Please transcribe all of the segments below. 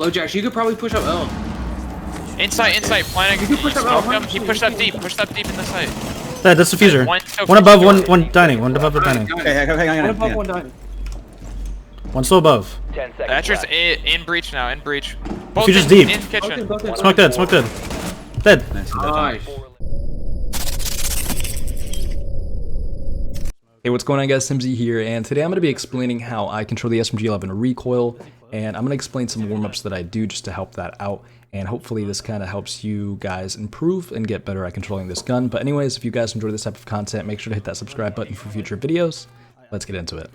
Jack, you could probably push up L. Inside, planning. You can push up L. He pushed up deep in the site. That's diffuser. One above, one dining. One above, dining. One above, one dining. One still above. Thatcher's in breach now, in breach. Diffuser's deep. In kitchen. Smoke dead, smoke dead. Dead. Nice. Hey, what's going on guys, timzy here, and today I'm going to be explaining how I control the SMG-11 Recoil, and I'm going to explain some warm-ups that I do just to help that out, and hopefully this kind of helps you guys improve and get better at controlling this gun. But anyways, if you guys enjoy this type of content, make sure to hit that subscribe button for future videos. Let's get into it.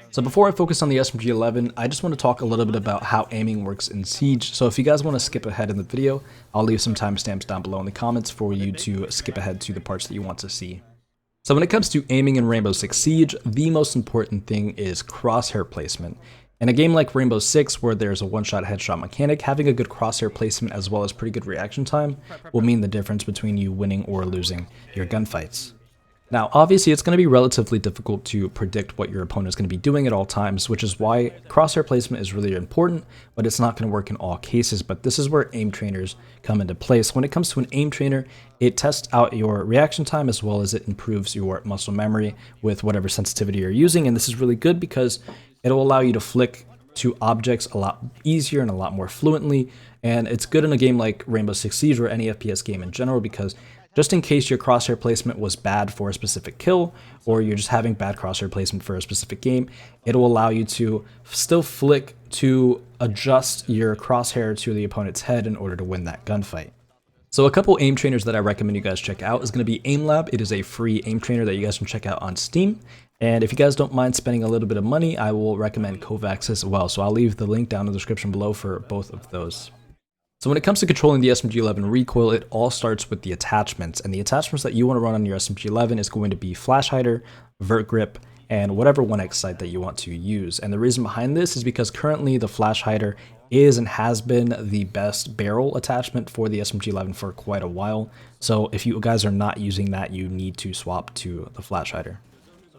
So before I focus on the SMG-11, I just want to talk a little bit about how aiming works in Siege. So if you guys want to skip ahead in the video, I'll leave some timestamps down below in the comments for you to skip ahead to the parts that you want to see. So when it comes to aiming in Rainbow Six Siege, the most important thing is crosshair placement. In a game like Rainbow Six, where there's a one-shot headshot mechanic, having a good crosshair placement as well as pretty good reaction time will mean the difference between you winning or losing your gunfights. Now, obviously, it's going to be relatively difficult to predict what your opponent is going to be doing at all times, which is why crosshair placement is really important, but it's not going to work in all cases. But this is where aim trainers come into play. So when it comes to an aim trainer, it tests out your reaction time as well as it improves your muscle memory with whatever sensitivity you're using. And this is really good because it'll allow you to flick to objects a lot easier and a lot more fluently. And it's good in a game like Rainbow Six Siege or any FPS game in general, because just in case your crosshair placement was bad for a specific kill, or you're just having bad crosshair placement for a specific game, it'll allow you to still flick to adjust your crosshair to the opponent's head in order to win that gunfight. So a couple aim trainers that I recommend you guys check out is going to be AimLab. It is a free aim trainer that you guys can check out on Steam. And if you guys don't mind spending a little bit of money, I will recommend Kovacs as well. So I'll leave the link down in the description below for both of those. So when it comes to controlling the SMG-11 Recoil, it all starts with the attachments. And the attachments that you want to run on your SMG-11 is going to be flash hider, vert grip, and whatever 1x sight that you want to use. And the reason behind this is because currently the flash hider is and has been the best barrel attachment for the SMG-11 for quite a while. So if you guys are not using that, you need to swap to the flash hider.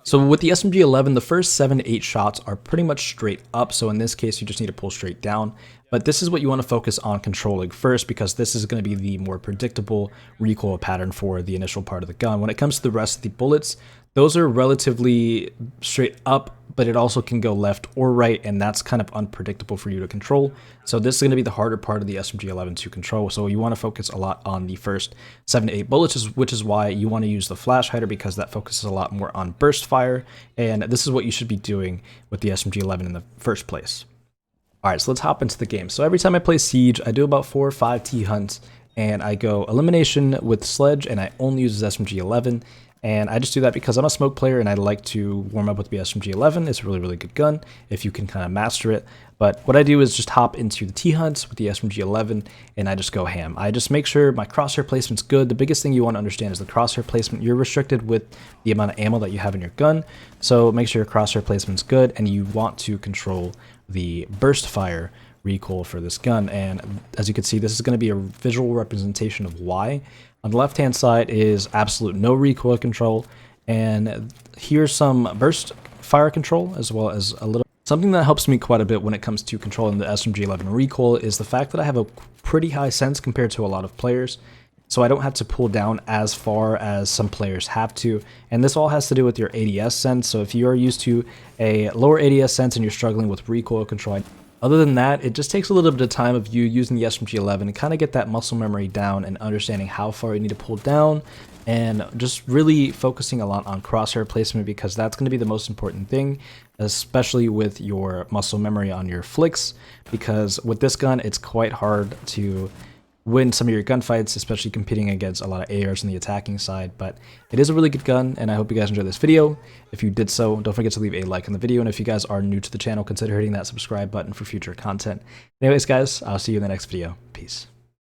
So with the SMG-11, the first 7 to 8 shots are pretty much straight up. So in this case, you just need to pull straight down. But this is what you want to focus on controlling first, because this is going to be the more predictable recoil pattern for the initial part of the gun. When it comes to the rest of the bullets, those are relatively straight up, but it also can go left or right, and that's kind of unpredictable for you to control. So this is going to be the harder part of the SMG-11 to control. So you want to focus a lot on the first 7 to 8 bullets, which is why you want to use the flash hider, because that focuses a lot more on burst fire, and this is what you should be doing with the SMG-11 in the first place. Alright, so let's hop into the game. So every time I play Siege, I do about 4 or 5 T-hunts, and I go elimination with Sledge, and I only use SMG-11. And I just do that because I'm a smoke player and I like to warm up with the SMG-11. It's a really, really good gun if you can kind of master it. But what I do is just hop into the T-hunts with the SMG-11 and I just go ham. I just make sure my crosshair placement's good. The biggest thing you want to understand is the crosshair placement. You're restricted with the amount of ammo that you have in your gun. So make sure your crosshair placement's good, and you want to control the burst fire recoil for this gun. And as you can see, this is going to be a visual representation of why. On the left hand side is absolute no recoil control, and here's some burst fire control as well as a little. Something that helps me quite a bit when it comes to controlling the SMG-11 recoil is the fact that I have a pretty high sense compared to a lot of players, so I don't have to pull down as far as some players have to. And this all has to do with your ADS sense. So if you are used to a lower ADS sense and you're struggling with recoil control, other than that, it just takes a little bit of time of you using the SMG-11 and kind of get that muscle memory down and understanding how far you need to pull down, and just really focusing a lot on crosshair placement, because that's going to be the most important thing, especially with your muscle memory on your flicks, because with this gun, it's quite hard to win some of your gunfights, especially competing against a lot of ARs on the attacking side. But it is a really good gun, and I hope you guys enjoyed this video. If you did so, don't forget to leave a like on the video, and if you guys are new to the channel, consider hitting that subscribe button for future content. Anyways guys, I'll see you in the next video. Peace.